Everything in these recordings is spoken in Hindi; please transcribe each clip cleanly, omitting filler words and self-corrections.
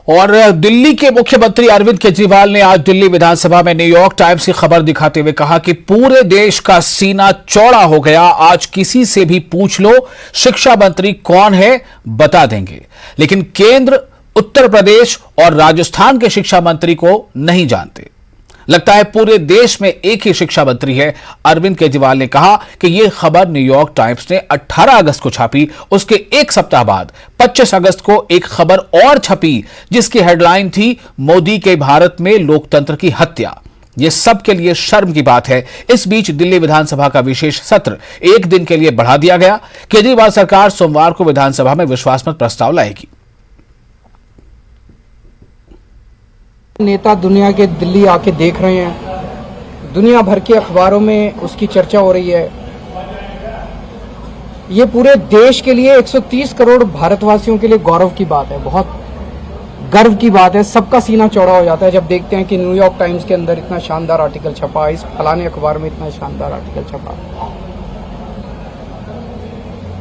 और दिल्ली के मुख्यमंत्री अरविंद केजरीवाल ने आज दिल्ली विधानसभा में न्यूयॉर्क टाइम्स की खबर दिखाते हुए कहा कि पूरे देश का सीना चौड़ा हो गया। आज किसी से भी पूछ लो शिक्षा मंत्री कौन है, बता देंगे, लेकिन केंद्र, उत्तर प्रदेश और राजस्थान के शिक्षा मंत्री को नहीं जानते। लगता है पूरे देश में एक ही शिक्षा मंत्री है। अरविंद केजरीवाल ने कहा कि यह खबर न्यूयॉर्क टाइम्स ने 18 अगस्त को छापी। उसके एक सप्ताह बाद 25 अगस्त को एक खबर और छपी जिसकी हेडलाइन थी मोदी के भारत में लोकतंत्र की हत्या। यह सबके लिए शर्म की बात है। इस बीच दिल्ली विधानसभा का विशेष सत्र एक दिन के लिए बढ़ा दिया गया। केजरीवाल सरकार सोमवार को विधानसभा में विश्वास मत प्रस्ताव लाएगी। नेता दुनिया के दिल्ली आके देख रहे हैं, दुनिया भर के अखबारों में उसकी चर्चा हो रही है। ये पूरे देश के लिए 130 करोड़ भारतवासियों के लिए गौरव की बात है, बहुत गर्व की बात है। सबका सीना चौड़ा हो जाता है जब देखते हैं कि न्यूयॉर्क टाइम्स के अंदर इतना शानदार आर्टिकल छपा, इस फलाने अखबार में इतना शानदार आर्टिकल छपा।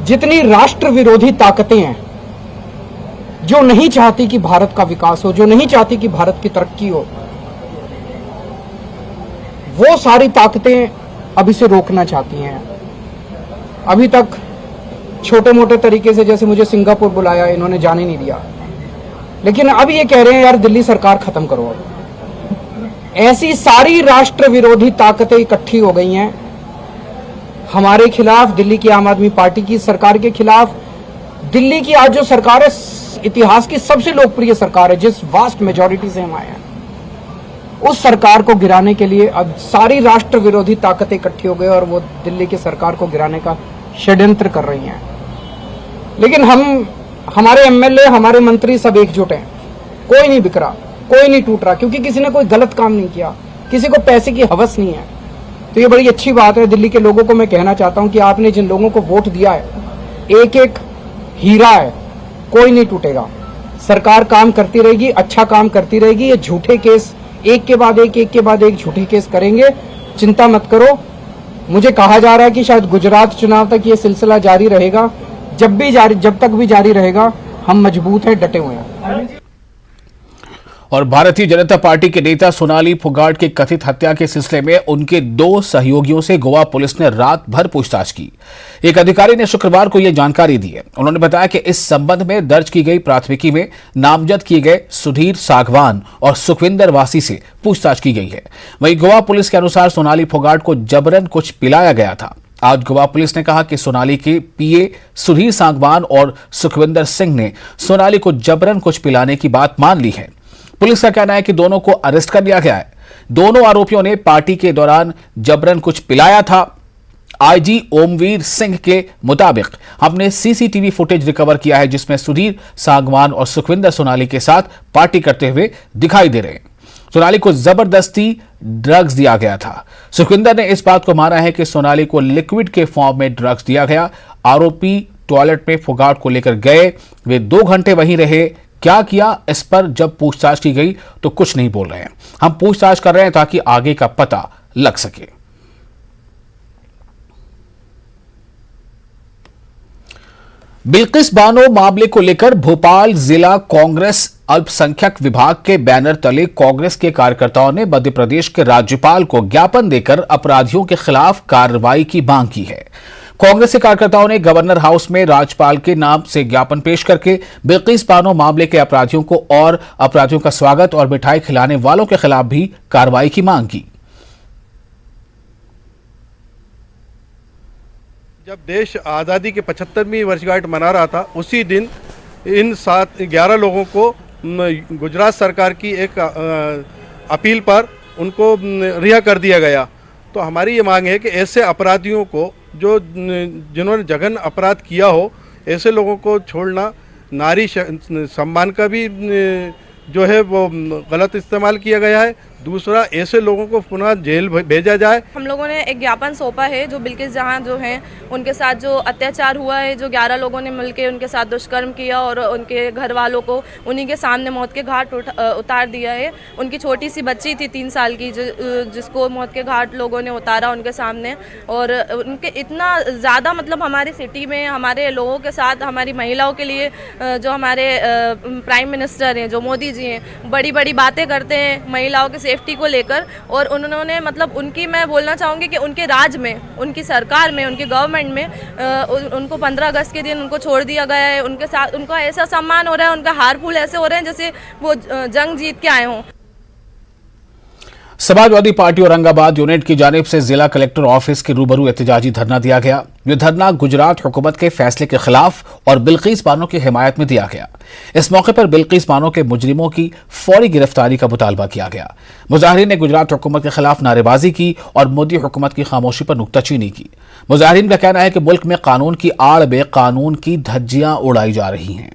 जितनी राष्ट्र विरोधी ताकतें हैं जो नहीं चाहती कि भारत का विकास हो, जो नहीं चाहती कि भारत की तरक्की हो, वो सारी ताकतें अब इसे रोकना चाहती हैं। अभी तक छोटे मोटे तरीके से, जैसे मुझे सिंगापुर बुलाया, इन्होंने जाने नहीं दिया, लेकिन अब ये कह रहे हैं यार दिल्ली सरकार खत्म करो। ऐसी सारी राष्ट्र विरोधी ताकतें इकट्ठी हो गई हैं हमारे खिलाफ, दिल्ली की आम आदमी पार्टी की सरकार के खिलाफ। दिल्ली की आज जो सरकार है, इतिहास की सबसे लोकप्रिय सरकार है, जिस वास्ट मेजॉरिटी से हम आए हैं, उस सरकार को गिराने के लिए अब सारी राष्ट्र विरोधी ताकतें इकट्ठी हो गई और वो दिल्ली की सरकार को गिराने का षड्यंत्र कर रही हैं। लेकिन हमारे एमएलए, हमारे मंत्री सब एकजुट हैं। कोई नहीं बिखरा, कोई नहीं टूट रहा, क्योंकि किसी ने कोई गलत काम नहीं किया, किसी को पैसे की हवस नहीं है। तो ये बड़ी अच्छी बात है। दिल्ली के लोगों को मैं कहना चाहता हूं कि आपने जिन लोगों को वोट दिया है, एक एक हीरा है, कोई नहीं टूटेगा। सरकार काम करती रहेगी, अच्छा काम करती रहेगी। ये झूठे केस एक के बाद एक झूठे केस करेंगे, चिंता मत करो। मुझे कहा जा रहा है कि शायद गुजरात चुनाव तक ये सिलसिला जारी रहेगा। जब तक भी जारी रहेगा, हम मजबूत हैं, डटे हुए हैं। और भारतीय जनता पार्टी के नेता सोनाली फोगाट की कथित हत्या के सिलसिले में उनके 2 सहयोगियों से गोवा पुलिस ने रात भर पूछताछ की। एक अधिकारी ने शुक्रवार को यह जानकारी दी है। उन्होंने बताया कि इस संबंध में दर्ज की गई प्राथमिकी में नामजद किए गए सुधीर सागवान और सुखविंदर वासी से पूछताछ की गई है। वहीं गोवा पुलिस के अनुसार सोनाली फोगाट को जबरन कुछ पिलाया गया था। आज गोवा पुलिस ने कहा कि सोनाली के पीए सुधीर सागवान और सुखविंदर सिंह ने सोनाली को जबरन कुछ पिलाने की बात मान ली है। पुलिस का कहना है कि दोनों को अरेस्ट कर लिया गया है। दोनों आरोपियों ने पार्टी के दौरान जबरन कुछ पिलाया था। आईजी ओमवीर सिंह के मुताबिक हमने सीसीटीवी फुटेज रिकवर किया है जिसमें सुधीर सागवान और सुखविंदर सोनाली के साथ पार्टी करते हुए दिखाई दे रहे हैं। सोनाली को जबरदस्ती ड्रग्स दिया गया था। सुखविंदर ने इस बात को माना है कि सोनाली को लिक्विड के फॉर्म में ड्रग्स दिया गया। आरोपी टॉयलेट में फोगाट को लेकर गए, वे 2 घंटे वहीं रहे। क्या किया, इस पर जब पूछताछ की गई तो कुछ नहीं बोल रहे हैं। हम पूछताछ कर रहे हैं ताकि आगे का पता लग सके। बिल्किस बानो मामले को लेकर भोपाल जिला कांग्रेस अल्पसंख्यक विभाग के बैनर तले कांग्रेस के कार्यकर्ताओं ने मध्य प्रदेश के राज्यपाल को ज्ञापन देकर अपराधियों के खिलाफ कार्रवाई की मांग की है। कांग्रेस के कार्यकर्ताओं ने गवर्नर हाउस में राज्यपाल के नाम से ज्ञापन पेश करके बिल्किस बानो मामले के अपराधियों को और अपराधियों का स्वागत और मिठाई खिलाने वालों के खिलाफ भी कार्रवाई की मांग की। जब देश आज़ादी के 75वीं वर्षगांठ मना रहा था, उसी दिन इन 11 लोगों को गुजरात सरकार की एक अपील पर उनको रिहा कर दिया गया। तो हमारी ये मांग है कि ऐसे अपराधियों को, जिन्होंने जघन्य अपराध किया हो, ऐसे लोगों को छोड़ना, नारी सम्मान का भी जो है वो गलत इस्तेमाल किया गया है। दूसरा ऐसे लोगों को पुनः जेल भेजा जाए। हम लोगों ने एक ज्ञापन सौंपा है जो बिल्किस जहां जो हैं उनके साथ जो अत्याचार हुआ है, जो 11 लोगों ने मिलकर उनके साथ दुष्कर्म किया और उनके घर वालों को उन्हीं के सामने मौत के घाट उतार दिया है। उनकी छोटी सी बच्ची थी 3 साल की जिसको मौत के घाट लोगों ने उतारा उनके सामने। और उनके इतना ज़्यादा मतलब हमारी सिटी में हमारे लोगों के साथ, हमारी महिलाओं के लिए जो हमारे प्राइम मिनिस्टर हैं, जो मोदी जी हैं, बड़ी बड़ी बातें करते हैं महिलाओं के सेफ्टी को लेकर। और उन्होंने मतलब उनकी, मैं बोलना चाहूँगी कि उनके राज में, उनकी सरकार में, उनकी गवर्नमेंट में उनको 15 अगस्त के दिन उनको छोड़ दिया गया है। उनके साथ उनका ऐसा सम्मान हो रहा है, उनका हार फूल ऐसे हो रहे हैं जैसे वो जंग जीत के आए हों। समाजवादी पार्टी औरंगाबाद यूनिट की जानिब से जिला कलेक्टर ऑफिस के रूबरू एहतजाजी धरना दिया गया। यह धरना गुजरात हुकूमत के फैसले के खिलाफ और बिल्किस बानो की हिमायत में दिया गया। इस मौके पर बिल्किस बानो के मुजरिमों की फौरी गिरफ्तारी का मुतालबा किया गया। मुजाहिरीन ने गुजरात हुकूमत के खिलाफ नारेबाजी की और मोदी हुकूमत की खामोशी पर नुक्ताचीनी की। मुजाहिरीन का कहना है कि मुल्क में कानून की आड़ में कानून की धज्जियां उड़ाई जा रही हैं।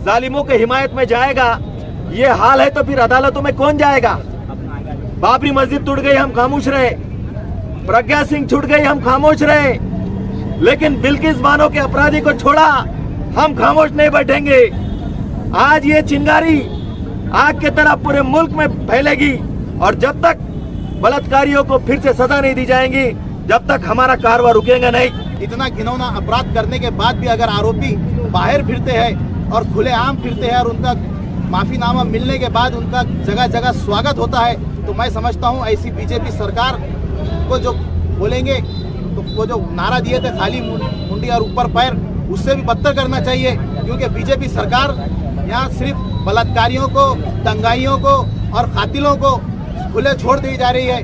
जालिमों के हिमायत में जाएगा, ये हाल है तो फिर अदालतों में कौन जाएगा? बाबरी मस्जिद टूट गई, हम खामोश रहे। प्रज्ञा सिंह छूट गई, हम खामोश रहे। लेकिन बिल्किस बानो के अपराधी को छोड़ा, हम खामोश नहीं बैठेंगे। आज ये चिंगारी आग की तरह पूरे मुल्क में फैलेगी और जब तक बलात्कारियों को फिर से सजा नहीं दी जाएगी, जब तक हमारा कारवां रुकेगा नहीं। इतना घिनौना अपराध करने के बाद भी अगर आरोपी बाहर फिरते हैं और खुलेआम फिरते हैं और उनका माफीनामा मिलने के बाद उनका जगह जगह स्वागत होता है, तो मैं समझता हूं ऐसी बीजेपी सरकार को जो बोलेंगे तो वो जो नारा दिए थे खाली मुंडी और ऊपर पैर, उससे भी बदतर करना चाहिए। क्योंकि बीजेपी सरकार यहाँ सिर्फ बलात्कारियों को, दंगाइयों को और कातिलों को खुले छोड़ दी जा रही है।